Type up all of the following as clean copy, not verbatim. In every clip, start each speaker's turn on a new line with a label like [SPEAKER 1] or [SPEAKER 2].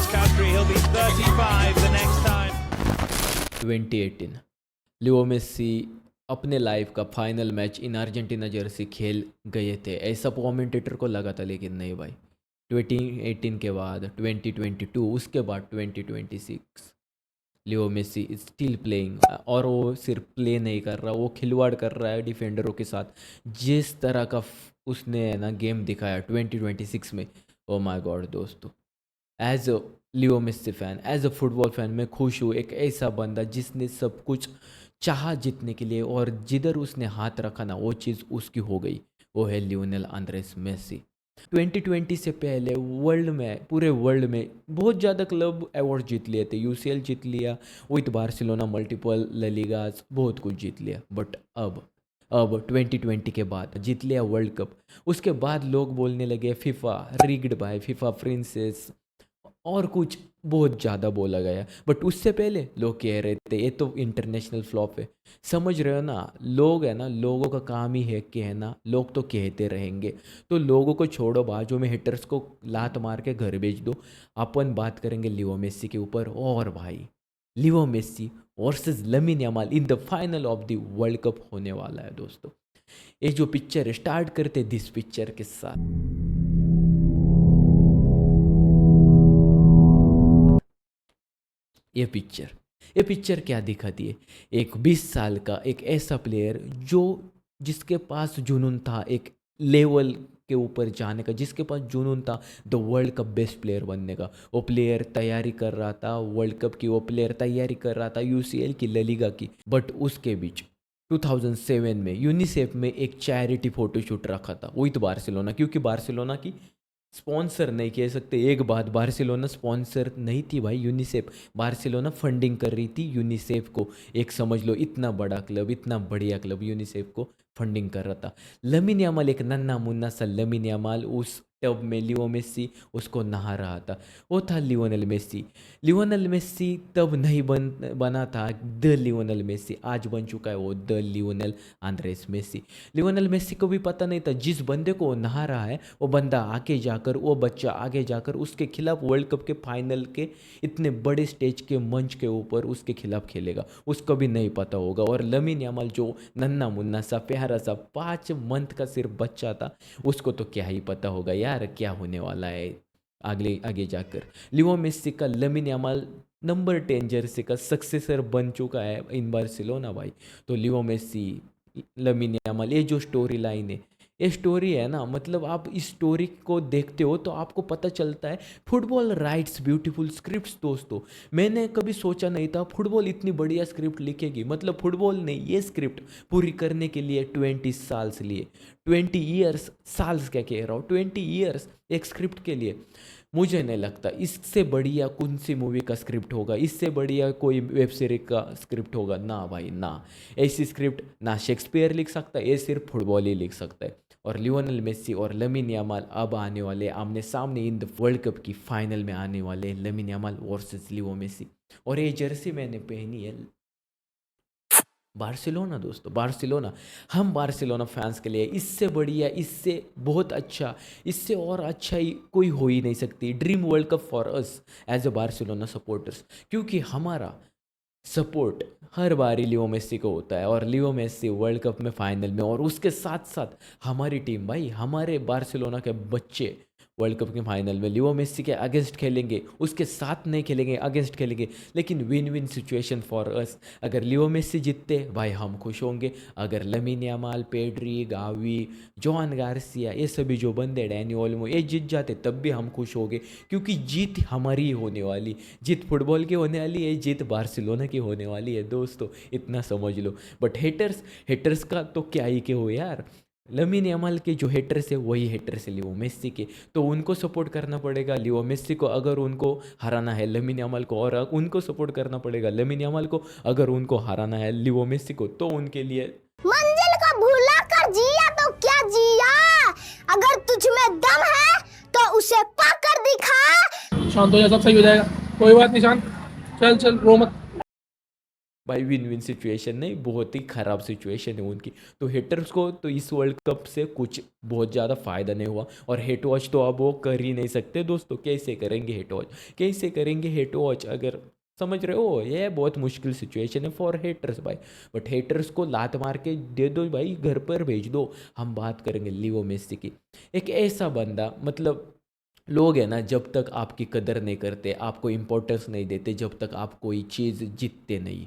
[SPEAKER 1] his country. He'll be 35 the next time.
[SPEAKER 2] 2018 Leo Messi अपने life का final match in Argentina jersey खेल गए थे, ऐसा कमेंटेटर को लगा था, लेकिन नहीं भाई। 2018 के बाद 2022, उसके बाद 2026 Leo Messi is still playing. और वो सिर्फ प्ले नहीं कर रहा, वो खिलवाड़ कर रहा है डिफेंडरों के साथ। जिस तरह का उसने ना गेम दिखाया 2026 में, ओ माय गॉड दोस्तों, as a Leo Messi fan, as a football fan मैं खुश हूँ। एक ऐसा बंदा जिसने सब कुछ चाहा जीतने के लिए, और जिधर उसने हाथ रखा ना वो चीज़ उसकी हो गई, वो है लियोनेल आंद्रेस मेसी। 2020 से पहले वर्ल्ड में, पूरे वर्ल्ड में बहुत ज़्यादा क्लब अवार्ड जीत लिए थे। यूसीएल जीत लिया, विथ बार्सिलोना, मल्टीपल ला लीगास, बहुत कुछ जीत लिया। बट अब 2020 के बाद जीत लिया वर्ल्ड कप। उसके बाद लोग बोलने लगे FIFA rigged by, FIFA princess, और कुछ बहुत ज़्यादा बोला गया। बट उससे पहले लोग कह रहे थे ये तो इंटरनेशनल फ्लॉप है। समझ रहे हो ना, लोग है ना, लोगों का काम ही है कहना, लोग तो कहते रहेंगे। तो लोगों को छोड़ो, बाजू में हिटर्स को लात मार के घर भेज दो। अपन बात करेंगे लियो मेसी के ऊपर। और भाई, Leo Messi versus Lamine Yamal in the final of the World Cup होने वाला है दोस्तों। ये जो पिक्चर है, स्टार्ट करते दिस पिक्चर के साथ। ये पिक्चर क्या दिखाती है? एक 20 साल का एक ऐसा प्लेयर जो, जिसके पास जुनून था एक लेवल के ऊपर जाने का, जिसके पास जुनून था the World cup best player बनने का। वो प्लेयर तैयारी कर रहा था वर्ल्ड कप की, वो प्लेयर तैयारी कर रहा था यूसीएल की, ला लीगा की। बट उसके बीच 2007 में यूनिसेफ में एक चैरिटी फोटोशूट रखा था विथ बार्सिलोना, क्योंकि बार्सिलोना की स्पॉन्सर नहीं कह सकते, एक बात, बार्सिलोना स्पॉन्सर नहीं थी भाई, यूनिसेफ। बार्सिलोना फंडिंग कर रही थी यूनिसेफ को। एक समझ लो, इतना बड़ा क्लब, इतना बढ़िया क्लब यूनिसेफ को फंडिंग कर रहा था। लमीन यामाल, एक नन्ना मुन्ना सा लमीन यामाल, उस टब में लियो मेसी उसको नहा रहा था। वो था लियोनेल मेसी। लियोनेल मेसी तब नहीं बना था द लियोनेल मेसी, आज बन चुका है वो the Lionel Andres Messi. Lionel Messi को भी पता नहीं था जिस बंदे को वो नहा रहा है, वो बंदा आगे जाकर, वो बच्चा आगे जाकर उसके खिलाफ वर्ल्ड कप के फाइनल के इतने बड़े स्टेज के मंच के ऊपर उसके खिलाफ खेलेगा, उसको भी नहीं पता होगा। और लमीन यामाल जो नन्ना मुन्ना सा प्यारा सा 5 मंथ का सिर्फ बच्चा था, उसको तो क्या ही पता होगा यार क्या होने वाला है आगे जाकर। लियो मेसी का लमीन यामाल नंबर 10 जर्सी का सक्सेसर बन चुका है इन बार्सिलोना भाई। तो लियो मेसी, लमीन यामाल, ये जो स्टोरी लाइन है, ये स्टोरी है ना, मतलब आप इस स्टोरी को देखते हो तो आपको पता चलता है फुटबॉल राइट्स ब्यूटीफुल स्क्रिप्ट्स दोस्तों। मैंने कभी सोचा नहीं था फुटबॉल इतनी बढ़िया स्क्रिप्ट लिखेगी। मतलब फुटबॉल ने ये स्क्रिप्ट पूरी करने के लिए 20 साल्स लिए, 20 ईयर्स, साल्स क्या कह रहा हूँ, 20 ईयर्स एक स्क्रिप्ट के लिए। मुझे नहीं लगता इससे बढ़िया कौन सी मूवी का स्क्रिप्ट होगा, इससे बढ़िया कोई वेब सीरीज का स्क्रिप्ट होगा ना भाई ना। ऐसी स्क्रिप्ट ना शेक्सपियर लिख सकता है, ये सिर्फ फुटबॉल ही लिख सकता है। और लियोनेल मेसी और लमीन यामाल अब आने वाले आमने सामने इन द वर्ल्ड कप की फाइनल में आने वाले, Lamine Yamal versus Leo Messi. और ये जर्सी मैंने पहनी है बार्सिलोना दोस्तों, बार्सिलोना। हम बार्सिलोना फैंस के लिए इससे बढ़िया, इससे बहुत अच्छा, इससे और अच्छा ही कोई हो ही नहीं सकती। Dream World Cup for us as a Barcelona supporters, क्योंकि हमारा सपोर्ट हर बारी लियो मेसी को होता है। और लियो मेसी वर्ल्ड कप में फाइनल में, और उसके साथ साथ हमारी टीम भाई, हमारे बार्सिलोना के बच्चे वर्ल्ड कप के फाइनल में लियो मेसी के अगेंस्ट खेलेंगे, उसके साथ नहीं खेलेंगे, अगेंस्ट खेलेंगे। लेकिन win win situation for us. अगर लियो मेसी जीतते भाई हम खुश होंगे, अगर lamin Yamal, Pedri, Gavi, John Garcia, ये सभी जो बंदे, डैनी ओल्मो, ये जीत जाते तब भी हम खुश होंगे, क्योंकि जीत हमारी ही होने वाली, जीत फुटबॉल की होने वाली है, जीत बार्सिलोना की होने वाली है दोस्तों, इतना समझ लो। बट हेटर्स का तो क्या ही के हो यार। लमीन यमाल के जो हेटर्स है वही हेटर्स है लियो मेसी के, तो उनको सपोर्ट करना पड़ेगा लियो मेसी को अगर उनको हराना है लमीन यमाल को, और उनको सपोर्ट करना पड़ेगा लमीन यमाल को अगर उनको हराना है लियो मेसी को। तो उनके लिए
[SPEAKER 3] मंजिल को भूला कर जिया तो क्या जिया, अगर तुझ में दम है तो उसे पाकर दिखा।
[SPEAKER 4] शांत हो जा, सब सही हो जाएगा, कोई बात नहीं, शांत, चल रो मत।
[SPEAKER 2] भाई विन विन सिचुएशन नहीं, बहुत ही ख़राब सिचुएशन है उनकी। तो हेटर्स को तो इस वर्ल्ड कप से कुछ बहुत ज़्यादा फ़ायदा नहीं हुआ, और हेट वॉच तो अब वो कर ही नहीं सकते दोस्तों। कैसे करेंगे हेट वॉच, कैसे करेंगे हेट वॉच, अगर समझ रहे हो, ये बहुत मुश्किल सिचुएशन है फॉर हेटर्स भाई। बट हेटर्स को लात मार के दे दो भाई, घर पर भेज दो। हम बात करेंगे लियो मेसी की। एक ऐसा बंदा, मतलब लोग है ना, जब तक आपकी कदर नहीं करते, आपको इम्पोर्टेंस नहीं देते, जब तक आप कोई चीज़ जीतते नहीं।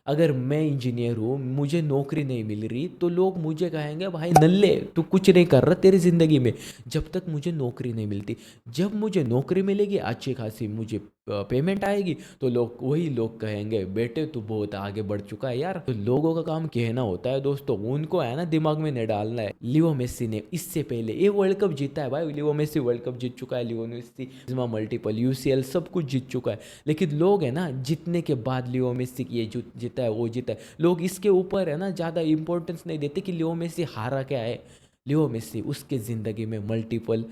[SPEAKER 2] अगर मैं इंजीनियर हूँ, मुझे नौकरी नहीं मिल रही, तो लोग मुझे कहेंगे भाई नल्ले तू कुछ नहीं कर रहा तेरी ज़िंदगी में, जब तक मुझे नौकरी नहीं मिलती। जब मुझे नौकरी मिलेगी, अच्छी खासी मुझे पेमेंट आएगी, तो लोग, वही लोग कहेंगे बेटे तू बहुत आगे बढ़ चुका है यार। तो लोगों का काम कहना होता है दोस्तों, उनको है ना दिमाग में नहीं डालना है। लियो मेसी ने इससे पहले ये वर्ल्ड कप जीता है भाई, लियो मेसी वर्ल्ड कप जीत चुका है, लियो मेसी मल्टीपल यूसीएल सब कुछ जीत चुका है। लेकिन लोग है ना, जीतने के बाद लियो मेसी ये जीता है वो जीता है, लोग इसके ऊपर है ना ज़्यादा इंपॉर्टेंस नहीं देते कि लियो मेसी हारा क्या है। लियो मेसी उसके ज़िंदगी में मल्टीपल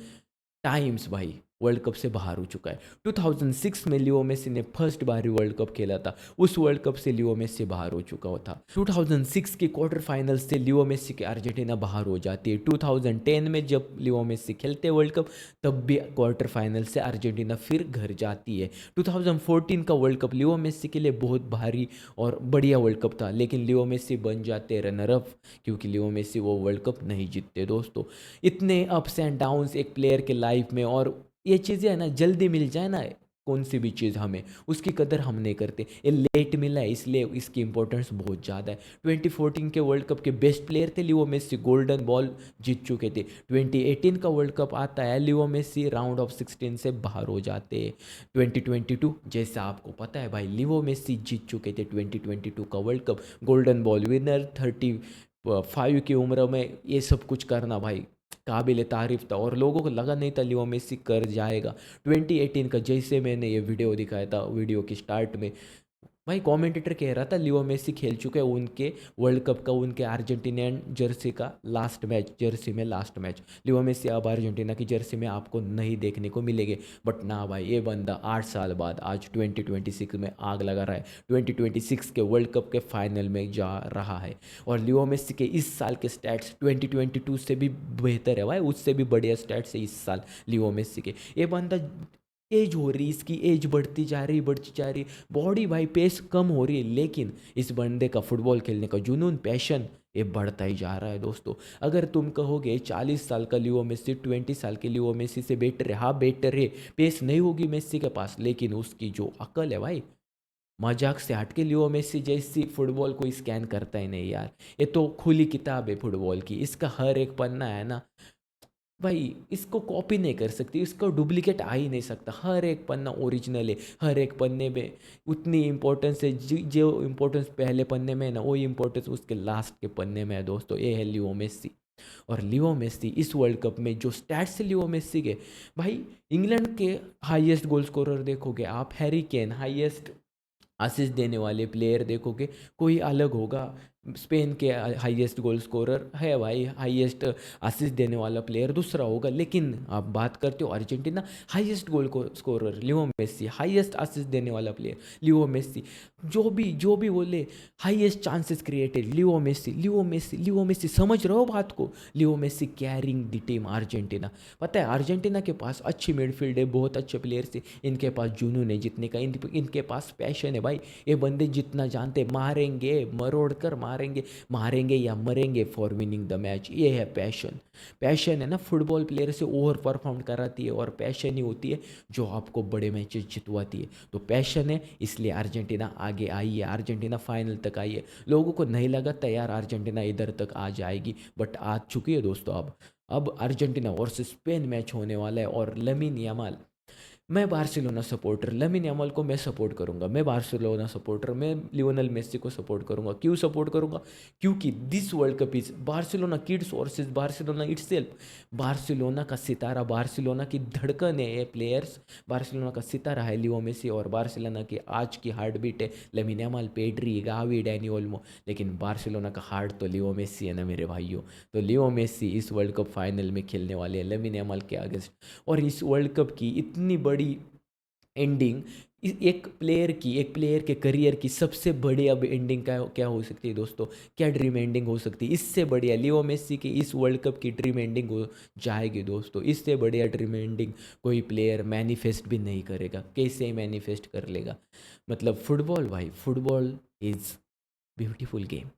[SPEAKER 2] टाइम्स भाई वर्ल्ड कप से बाहर हो चुका है। 2006 में लियो मेसी ने फर्स्ट बार ही वर्ल्ड कप खेला था, उस वर्ल्ड कप से लियो मेसी बाहर हो चुका था। 2006 के क्वार्टर फाइनल से लियो मेसी की अर्जेंटीना बाहर हो जाती है। 2010 में जब लियो मेसी खेलते हैं वर्ल्ड कप, तब भी क्वार्टर फाइनल से अर्जेंटीना फिर घर जाती है। 2014 का वर्ल्ड कप लियो मेसी के लिए बहुत भारी और बढ़िया वर्ल्ड कप था, लेकिन लियो मेसी बन जाते रनर अप, क्योंकि लियो मेसी वो वर्ल्ड कप नहीं जीतते दोस्तों। इतने अप्स एंड डाउन्स एक प्लेयर के लाइफ में, और ये चीज़ें है ना, जल्दी मिल जाए ना कौन सी भी चीज़ हमें, उसकी कदर हम नहीं करते। ये लेट मिला है, इसलिए इसकी इंपॉर्टेंस बहुत ज़्यादा है। 2014 के वर्ल्ड कप के बेस्ट प्लेयर थे लियो मेसी, गोल्डन बॉल जीत चुके थे। 2018 का वर्ल्ड कप आता है, लियो मेसी राउंड ऑफ 16 से बाहर हो जाते हैं। 2022 जैसा आपको पता है भाई, लियो मेसी जीत चुके थे 2022 का world cup, golden ball winner, 35 की उम्र में ये सब कुछ करना भाई काबिल तारीफ था, और लोगों को लगा नहीं था लियो मेसी कर जाएगा। 2018 का जैसे मैंने ये वीडियो दिखाया था वीडियो के स्टार्ट में, भाई कमेंटेटर कह रहा था लियो मेसी खेल चुके हैं उनके वर्ल्ड कप का, उनके अर्जेंटीनियन जर्सी का लास्ट मैच, जर्सी में लास्ट मैच। लियो मेसी अब अर्जेंटीना की जर्सी में आपको नहीं देखने को मिलेंगे। बट ना भाई, ये बंदा 8 साल बाद आज 2026 में आग लगा रहा है, 2026 के वर्ल्ड कप के फाइनल में जा रहा है। और लियो मेसी के इस साल के स्टैट्स 2022 से भी बेहतर है भाई, उससे भी बढ़िया स्टैट्स है इस साल लियो मेसी के। ये बंदा एज हो रही, इसकी एज बढ़ती जा रही, बॉडी भाई पेस कम हो रही है, लेकिन इस बंदे का फुटबॉल खेलने का जुनून, पैशन, ये बढ़ता ही जा रहा है दोस्तों। अगर तुम कहोगे 40 साल का लियो मेसी 20 साल के लियो मेसी से बेटर है, हाँ बेटर है, पेस नहीं होगी मेसी के पास, लेकिन उसकी जो अकल है भाई, मजाक से हट के लियो मेसी जैसी फुटबॉल कोई स्कैन करता ही नहीं यार। ये तो खुली किताब है फुटबॉल की, इसका हर एक पन्ना है ना भाई, इसको कॉपी नहीं कर सकती, इसका डुप्लीकेट आ ही नहीं सकता। हर एक पन्ना ओरिजिनल है, हर एक पन्ने में उतनी इम्पोर्टेंस है, जो इम्पोर्टेंस पहले पन्ने में है ना, वही इम्पोर्टेंस उसके लास्ट के पन्ने में है दोस्तों। ये है लियो मेसी। और लियो मेसी इस वर्ल्ड कप में जो स्टैट्स है लियो मेसी के, भाई इंग्लैंड के हाईएस्ट गोल स्कोरर देखोगे आप, हैरी केन, हाईएस्ट असिस्ट देने वाले प्लेयर देखोगे, कोई अलग होगा। स्पेन के हाईएस्ट गोल स्कोरर है भाई, हाईएस्ट असिस्ट देने वाला प्लेयर दूसरा होगा। लेकिन आप बात करते हो Argentina, highest goal scorer Leo Messi, highest assist देने वाला प्लेयर लियो मेसी, जो भी बोले highest chances created Leo Messi, Leo Messi, Leo Messi. समझ रहे हो बात को? Leo Messi carrying the team Argentina. पता है अर्जेंटीना के पास अच्छी मिडफील्ड है, बहुत अच्छे प्लेयर्स है, इनके पास जुनून है जीतने का, इनके पास पैशन है भाई। ये बंदे जितना जानते, मारेंगे, मरोड़ कर मारेंगे या मरेंगे फॉर विनिंग द मैच। ये है पैशन। पैशन है ना, फुटबॉल प्लेयर से ओवर परफॉर्म कराती है, और पैशन ही होती है जो आपको बड़े मैचेस जितवाती है। तो पैशन है, इसलिए अर्जेंटीना आगे आई है, अर्जेंटीना फाइनल तक आई है। लोगों को नहीं लगा था यार अर्जेंटीना इधर तक आ जाएगी, बट आ चुकी है दोस्तों। अब अर्जेंटीना वर्सेस स्पेन मैच होने वाला है, और लमीन यामाल, मैं बार्सिलोना सपोर्टर, लमीन यामाल को मैं सपोर्ट करूंगा। मैं बार्सिलोना सपोर्टर, मैं लियोनेल मेसी को सपोर्ट करूंगा। क्यों सपोर्ट करूंगा? क्योंकि this World cup is Barcelona kids versus Barcelona itself. Barcelona का सितारा, बार्सिलोना की धड़कन है ये प्लेयर्स, बार्सिलोना का सितारा है लियो मेसी, और बार्सिलोना की आज की हार्ट बीट है lamin Yamal, Pedri, Gavi, Danny Olmo. लेकिन बार्सिलोना का हार्ट तो लियो मेसी है ना मेरे भाइयों। तो लियो मेसी इस वर्ल्ड कप फाइनल में खेलने वाले हैं लमीन यामाल के अगेंस्ट। और इस वर्ल्ड कप की इतनी बड़ी एंडिंग एक प्लेयर के करियर की सबसे बड़ी अब एंडिंग क्या हो सकती है दोस्तों? क्या ड्रीम एंडिंग हो सकती है? इससे बढ़िया लियो मेसी की इस वर्ल्ड कप की ड्रीम एंडिंग हो जाएगी दोस्तों। इससे बढ़िया ड्रीम एंडिंग कोई प्लेयर मैनिफेस्ट भी नहीं करेगा। कैसे मैनिफेस्ट कर लेगा? मतलब फुटबॉल भाई, football is beautiful game.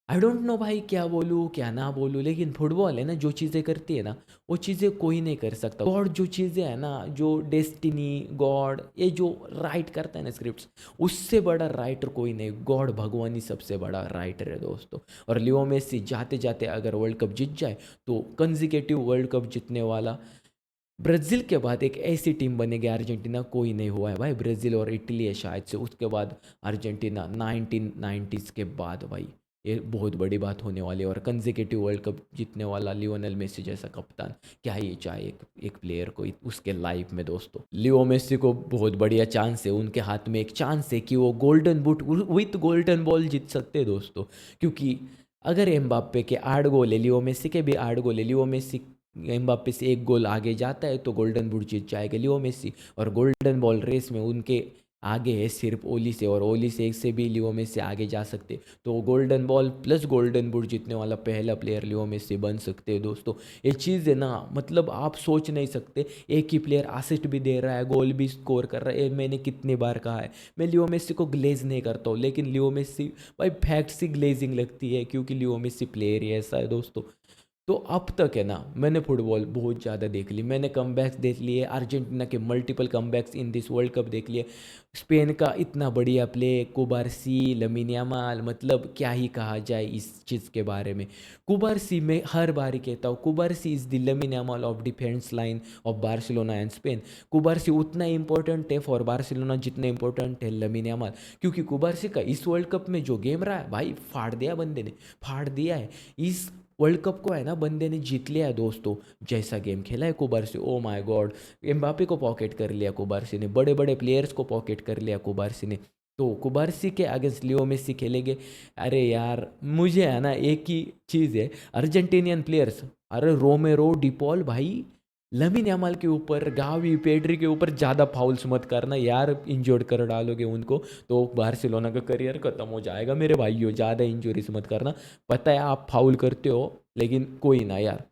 [SPEAKER 2] I don't know भाई क्या बोलूँ क्या ना बोलूँ, लेकिन फुटबॉल है ना, जो चीज़ें करती है ना वो चीज़ें कोई नहीं कर सकता। गॉड जो चीज़ें है ना, जो डेस्टिनी गॉड ये जो राइट करता है ना स्क्रिप्ट्स, उससे बड़ा राइटर कोई नहीं। गॉड भगवान ही सबसे बड़ा राइटर है दोस्तों। और लियो मेसी जाते जाते अगर वर्ल्ड कप जीत जाए तो कंजिकेटिव वर्ल्ड कप जीतने वाला ब्राज़ील के बाद एक ऐसी टीम बनेगी, अर्जेंटीना कोई नहीं हुआ है भाई। ब्राज़ील और इटली है शायद से, उसके बाद अर्जेंटीना 1990s के बाद भाई। ये बहुत बड़ी बात होने वाली है। और कंसेक्यूटिव वर्ल्ड कप जीतने वाला लियोनेल मेसी जैसा कप्तान, क्या ही चाहे एक प्लेयर को उसके लाइफ में दोस्तों। लियो मेसी को बहुत बढ़िया चांस है, उनके हाथ में एक चांस है कि वो golden boot with golden ball जीत सकते हैं दोस्तों। क्योंकि अगर एम्बाप्पे के 8 गोल है, लियो मेसी के भी 8 गोल है, लियो मेसी एम्बाप्पे से 1 गोल आगे जाता है तो गोल्डन बूट जीत जाएगा लियो मेसी। और गोल्डन बॉल रेस में उनके आगे है सिर्फ ओली से, और ओली से एक से भी लियो मेसी आगे जा सकते। तो golden ball plus golden boot जीतने वाला पहला प्लेयर लियो मेसी बन सकते हैं दोस्तों। ये चीज़ है ना, मतलब आप सोच नहीं सकते, एक ही प्लेयर असिस्ट भी दे रहा है, गोल भी स्कोर कर रहा है। मैंने कितनी बार कहा है, मैं लियो मेसी को ग्लेज नहीं करता हूँ, लेकिन लियो मेसी भाई फैक्ट सी ग्लेजिंग लगती है, क्योंकि लियो मेसी प्लेयर ही ऐसा है दोस्तों। तो अब तक है ना, मैंने फुटबॉल बहुत ज़्यादा देख ली, मैंने कमबैक्स देख लिए, अर्जेंटीना के multiple comebacks in this World cup देख लिए, स्पेन का इतना बढ़िया प्ले, कुबारसी, लमीन यामाल, मतलब क्या ही कहा जाए इस चीज़ के बारे में। कुबारसी में हर बार ही कहता हूँ, कुबारसी is the lamin Yamal of defence line of Barcelona and Spain. कुबारसी उतना इंपॉर्टेंट है फॉर बार्सिलोना जितना इंपॉर्टेंट है लमीन यामाल। क्योंकि कुबारसी का इस वर्ल्ड कप में जो गेम रहा है भाई, फाड़ दिया बंदे ने, फाड़ दिया है। इस वर्ल्ड कप को है ना बंदे ने जीत लिया है दोस्तों। जैसा गेम खेला है कुबारसी, ओ माय गॉड। एम्बापे को पॉकेट कर लिया कुबारसी ने, बड़े बड़े प्लेयर्स को पॉकेट कर लिया कुबारसी ने। तो कुबारसी के अगेंस्ट लियो मेसी खेलेंगे। अरे यार मुझे है ना एक ही चीज़ है, अर्जेंटीनियन प्लेयर्स, अरे रोमेरो, डिपॉल भाई, लमीन यामाल के ऊपर, गावी, पेड्री के ऊपर ज़्यादा फाउल्स मत करना यार, इंजर्ड कर डालोगे उनको तो बार्सिलोना का करियर ख़त्म हो जाएगा मेरे भाइयों। ज़्यादा इंजरीज मत करना, पता है आप फाउल करते हो, लेकिन कोई ना यार।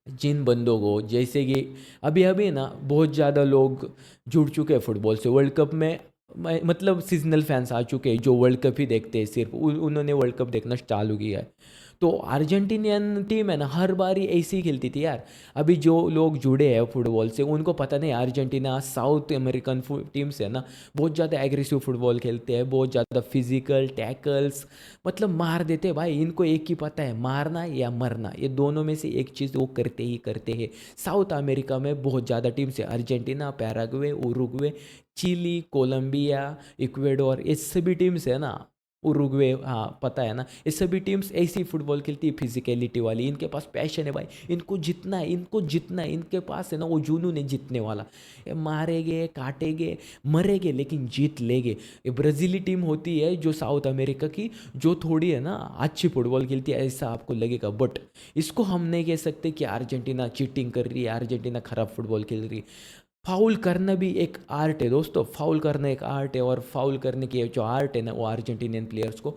[SPEAKER 2] जिन बंदों को जैसे कि अभी अभी ना बहुत ज़्यादा लोग जुड़ चुके हैं फुटबॉल से वर्ल्ड कप में, मतलब सीजनल फैंस आ चुके हैं जो वर्ल्ड कप ही देखते हैं, सिर्फ उन्होंने वर्ल्ड कप देखना चालू किया है। तो अर्जेंटीनियन टीम है ना, हर बार ही ऐसी ही खेलती थी यार। अभी जो लोग जुड़े हैं फुटबॉल से उनको पता नहीं, अर्जेंटीना साउथ अमेरिकन टीम्स है ना, बहुत ज़्यादा एग्रेसिव फुटबॉल खेलते हैं, बहुत ज़्यादा फिजिकल टैकल्स, मतलब मार देते हैं भाई। इनको एक ही पता है, मारना या मरना, ये दोनों में से एक चीज़ वो करते ही करते हैं। साउथ अमेरिका में बहुत ज़्यादा टीम्स है, Argentina, Paraguay, Uruguay, Chile, Colombia, Ecuador, ये सभी टीम्स है ना, उरुग्वे, हाँ पता है ना, ये सभी टीम्स ऐसी फुटबॉल खेलती है फिजिकलिटी वाली। इनके पास पैशन है भाई, इनको जितना है, इनको जितना है, इनके पास है ना वो जुनून है जीतने वाला। ये मारेंगे, काटेंगे, मरेंगे, लेकिन जीत लेंगे। ये ब्राज़ीली टीम होती है जो साउथ अमेरिका की, जो थोड़ी है ना अच्छी फुटबॉल खेलती है ऐसा आपको लगेगा, बट इसको हम नहीं कह सकते कि अर्जेंटीना चीटिंग कर रही है, अर्जेंटीना खराब फुटबॉल खेल रही है। फाउल करना भी एक आर्ट है दोस्तों, फाउल करना एक आर्ट है, और फाउल करने की जो आर्ट है ना वो अर्जेंटीनियन प्लेयर्स को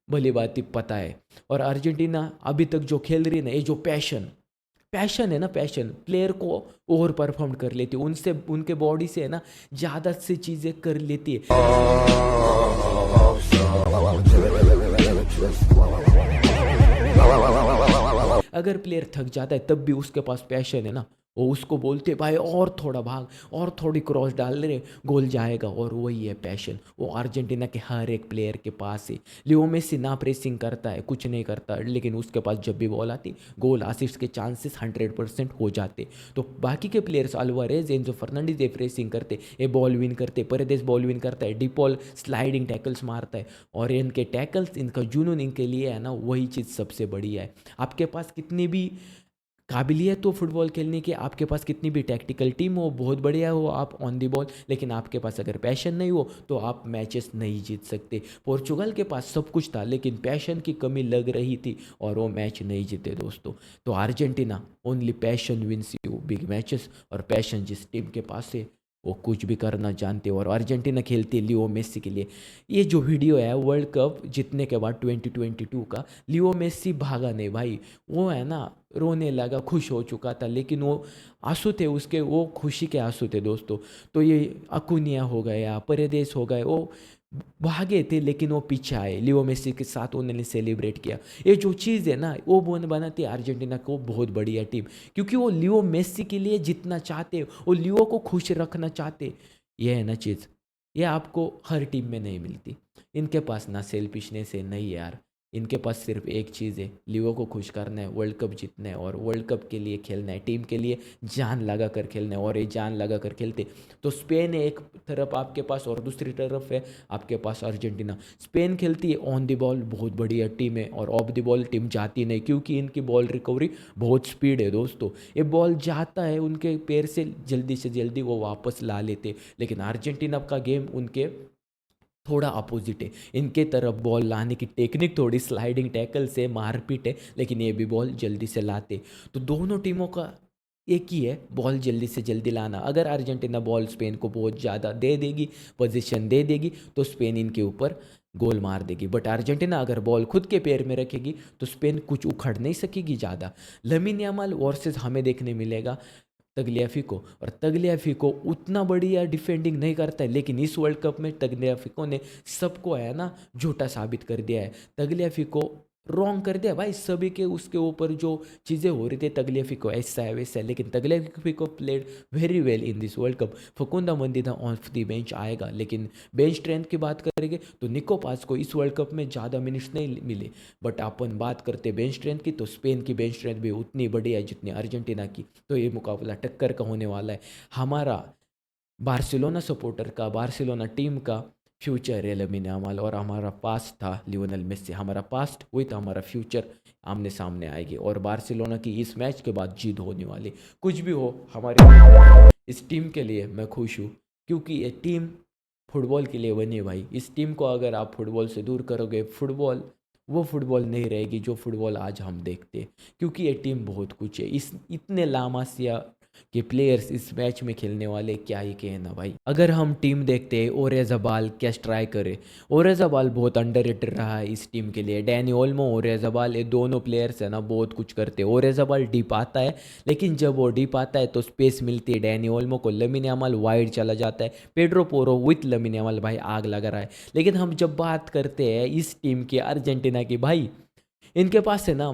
[SPEAKER 2] भली बात ही पता है। और अर्जेंटीना अभी तक जो खेल रही है ना, ये जो पैशन है ना, पैशन प्लेयर को ओवर परफॉर्म कर लेती है, उनसे उनके बॉडी से है ना ज़्यादा से चीज़ें कर लेती है। अगर प्लेयर थक जाता है तब भी उसके पास पैशन है ना, वो उसको बोलते भाई और थोड़ा भाग, और थोड़ी क्रॉस डाल रहे, गोल जाएगा। और वही है पैशन, वो अर्जेंटीना के हर एक प्लेयर के पास है। लियो मेसी ना प्रेसिंग करता है, कुछ नहीं करता, लेकिन उसके पास जब भी बॉल आती, गोल असिस्ट के चांसेस 100% हो जाते। तो बाकी के प्लेयर्स, अल्वारेज, एंजो फर्नांडीज, ये प्रेसिंग करते, ये बॉल विन करते, परेदेस बॉल विन करता है, डिपॉल स्लाइडिंग टैकल्स मारता है। और इनके टैकल्स, इनका जुनून इनके लिए है ना, वही चीज़ सबसे बढ़िया है। आपके पास कितनी भी काबिलियत हो फुटबॉल खेलने की, आपके पास कितनी भी टैक्टिकल टीम हो, बहुत बढ़िया हो आप ऑन दी बॉल, लेकिन आपके पास अगर पैशन नहीं हो तो आप मैचेस नहीं जीत सकते। पोर्चुगल के पास सब कुछ था, लेकिन पैशन की कमी लग रही थी और वो मैच नहीं जीते दोस्तों। तो Argentina, only passion wins you big matches, और पैशन जिस टीम के पास है वो कुछ भी करना जानते हैं और अर्जेंटीना खेलती है लियो मेसी के लिए। ये जो वीडियो है वर्ल्ड कप जीतने के बाद 2022 का, लियो मेसी भागा नहीं भाई, वो है ना रोने लगा, खुश हो चुका था, लेकिन वो आंसू थे उसके, वो खुशी के आंसू थे दोस्तों। तो ये अकुनिया हो गया, परेदेस हो गए, वो भागे थे लेकिन वो पीछे आए, लियो मेसी के साथ उन्होंने सेलिब्रेट किया। ये जो चीज़ है ना वो बनाती है अर्जेंटीना को बहुत बढ़िया टीम, क्योंकि वो लियो मेसी के लिए जितना चाहते, वो लियो को खुश रखना चाहते। ये है ना चीज़, ये आपको हर टीम में नहीं मिलती। इनके पास ना सेल्फिशनेस है, नहीं यार, इनके पास सिर्फ एक चीज़ है, लियो को खुश करना है, वर्ल्ड कप जीतना है और वर्ल्ड कप के लिए खेलना है, टीम के लिए जान लगा कर खेलना है। और ये जान लगा कर खेलते तो स्पेन है एक तरफ आपके पास और दूसरी तरफ है आपके पास अर्जेंटीना। स्पेन खेलती है ऑन द बॉल, बहुत बढ़िया टीम है, और ऑफ द बॉल टीम जाती नहीं, क्योंकि इनकी बॉल रिकवरी बहुत स्पीड है दोस्तों। ये बॉल जाता है उनके पैर से जल्दी वो वापस ला लेते, लेकिन अर्जेंटीना का गेम उनके थोड़ा अपोजिट है। इनके तरफ बॉल लाने की टेक्निक थोड़ी स्लाइडिंग टैकल से मारपीट है, लेकिन ये भी बॉल जल्दी से लाते। तो दोनों टीमों का एक ही है, बॉल जल्दी से जल्दी लाना। अगर अर्जेंटीना बॉल स्पेन को बहुत ज़्यादा दे देगी, पोजीशन दे देगी, तो स्पेन इनके ऊपर गोल मार देगी। बट अर्जेंटीना अगर बॉल खुद के पैर में रखेगी तो स्पेन कुछ उखड़ नहीं सकेगी ज़्यादा। लमीन यामाल वर्सेस हमें देखने मिलेगा तगलियाफिको, और तगलियाफिको उतना बढ़िया डिफेंडिंग नहीं करता है, लेकिन इस वर्ल्ड कप में तगलियाफिको ने सबको है ना झूठा साबित कर दिया है। तगलियाफिको रॉन्ग कर दिया भाई सभी के, उसके ऊपर जो चीज़ें हो रही थी तगलियाफिको ऐसा है वैसा है, लेकिन Tagliafico played very well in this World Cup. Facundo Medina off the bench आएगा, लेकिन बेंच स्ट्रेंथ की बात करेंगे तो निको पास को इस वर्ल्ड कप में ज़्यादा मिनट्स नहीं मिले। बट अपन बात करते बेंच स्ट्रेंथ की, तो स्पेन की बेंच स्ट्रेंथ भी उतनी बढ़िया है जितनी अर्जेंटीना की। तो ये मुकाबला टक्कर का होने वाला है। हमारा बार्सिलोना सपोर्टर का, बार्सिलोना टीम का फ्यूचर है लमीन यामाल, और हमारा पास्ट था लियोनेल मेसी। हमारा पास्ट विथ हमारा फ्यूचर आमने सामने आएगी, और बार्सिलोना की इस मैच के बाद जीत होने वाली। कुछ भी हो, हमारी इस टीम के लिए मैं खुश हूँ, क्योंकि ये टीम फुटबॉल के लिए बनी है भाई। इस टीम को अगर आप फुटबॉल से दूर करोगे, फुटबॉल वो फुटबॉल नहीं रहेगी जो फुटबॉल आज हम देखते हैं, क्योंकि ये टीम बहुत कुछ है। इस इतने लामासिया के प्लेयर्स इस मैच में खेलने वाले, क्या ही कहना भाई। अगर हम टीम देखते हैं, ओरेज़ाबाल क्या स्ट्राइक करे। ओरेज़ाबाल बहुत अंडररेटेड रहा है इस टीम के लिए। डैनी ओल्मो, ओरेज़ाबाल, ये दोनों प्लेयर्स है ना बहुत कुछ करते हैं। ओरेज़ाबाल डीप आता है, लेकिन जब वो डीप आता है तो स्पेस मिलती है डैनी ओल्मो को। लमीन यामाल वाइड चला जाता है, Pedro Porro with lamin Yamal भाई आग लगा रहा है। लेकिन हम जब बात करते हैं इस टीम की, अर्जेंटीना की, भाई इनके पास है ना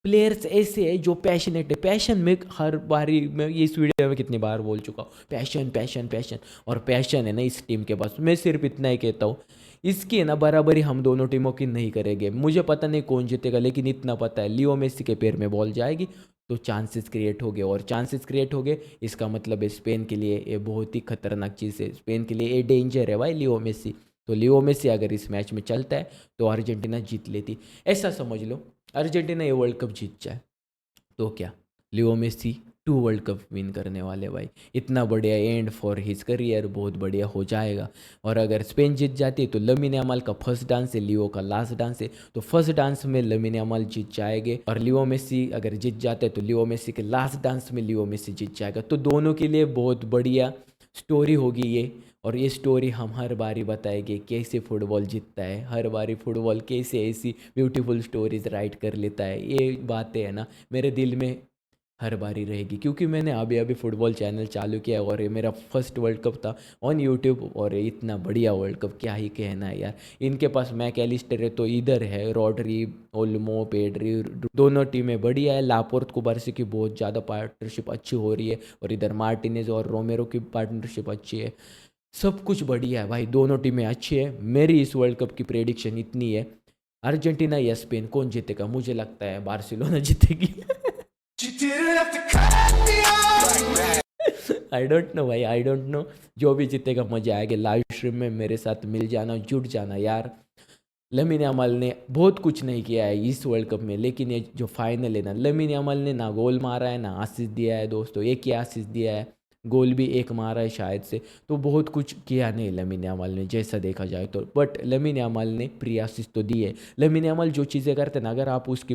[SPEAKER 2] प्लेयर्स ऐसे है जो पैशनेट है। पैशन में हर बारी मैं इस वीडियो में कितनी बार बोल चुका हूँ, पैशन पैशन पैशन, और पैशन है ना इस टीम के पास। मैं सिर्फ इतना ही कहता हूँ, इसकी है ना बराबरी हम दोनों टीमों की नहीं करेंगे। मुझे पता नहीं कौन जीतेगा, लेकिन इतना पता है लियो मेसी के पैर में बॉल जाएगी तो चांसेस क्रिएट हो गए, और चांसेस क्रिएट हो गए इसका मतलब है स्पेन के लिए ये बहुत ही खतरनाक चीज़ है। स्पेन के लिए ये डेंजर है भाई लियो मेसी। तो लियो मेसी अगर इस मैच में चलता है तो अर्जेंटीना जीत लेती, ऐसा समझ लो। अर्जेंटीना ये वर्ल्ड कप जीत जाए तो क्या, लियो मेसी 2 वर्ल्ड कप विन करने वाले भाई। इतना बढ़िया एंड फॉर हिज करियर, बहुत बढ़िया हो जाएगा। और अगर स्पेन जीत जाती है तो लमीन यामाल का फर्स्ट डांस है, लियो का लास्ट डांस है, तो फर्स्ट डांस में लमीन यामाल जीत जाएंगे, और लियो मेसी अगर जीत जाते हैं तो लियो मेसी के लास्ट डांस में लियो मेसी जीत जाएगा। तो दोनों के लिए बहुत बढ़िया स्टोरी होगी ये, और ये स्टोरी हम हर बारी बताएंगे कैसे फुटबॉल जीतता है, हर बारी फुटबॉल कैसे ऐसी ब्यूटीफुल स्टोरीज राइट कर लेता है। ये बातें है ना मेरे दिल में हर बारी रहेगी, क्योंकि मैंने अभी अभी फुटबॉल चैनल चालू किया और ये मेरा फर्स्ट वर्ल्ड कप था ऑन यूट्यूब, और इतना बढ़िया वर्ल्ड कप क्या ही कहना है यार। इनके पास मैकएलिस्टर है तो इधर है रॉड्री, ओल्मो, पेड्री, दोनों टीमें बढ़िया है। लापोर्ट कुबारसी की बहुत ज़्यादा पार्टनरशिप अच्छी हो रही है, और इधर मार्टिनेज और रोमेरो की पार्टनरशिप अच्छी है। सब कुछ बढ़िया है भाई, दोनों टीमें अच्छी है। मेरी इस वर्ल्ड कप की प्रेडिक्शन इतनी है, अर्जेंटीना या स्पेन कौन जीतेगा, मुझे लगता है बार्सिलोना जीतेगी। आई डोंट नो भाई, आई डोंट नो, जो भी जीतेगा मजा आएगा। लाइव स्ट्रीम में मेरे साथ मिल जाना, जुट जाना यार। लमीन यामाल ने बहुत कुछ नहीं किया है इस वर्ल्ड कप में, लेकिन ये जो फाइनल है ना, लमीन यामाल ने ना गोल मारा है ना आसिस्ट दिया है दोस्तों, एक ही आसिस्ट दिया है। गोल भी एक मारा है शायद से, तो बहुत कुछ किया नहीं लमीन यामाल ने जैसा देखा जाए तो। बट लमीन यामाल ने प्री असिस्ट तो दी है। लमीन यामाल जो चीज़ें करते हैं ना, अगर आप उसकी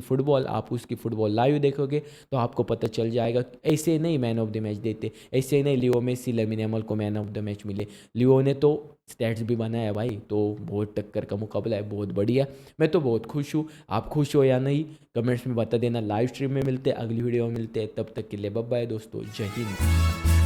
[SPEAKER 2] फुटबॉल लाइव देखोगे तो आपको पता चल जाएगा। ऐसे नहीं मैन ऑफ द मैच देते, ऐसे नहीं लियो मेसी लमीन यामाल को मैन ऑफ द मैच मिले। लियो ने तो स्टैट्स भी बनाया भाई, तो बहुत टक्कर का मुकाबला है, बहुत बढ़िया। मैं तो बहुत खुश हूँ। आप खुश हो या नहीं कमेंट्स में बता देना। लाइव स्ट्रीम में मिलते हैं, अगली वीडियो में मिलते हैं, तब तक के लिए बाय बाय दोस्तों, जय हिंद।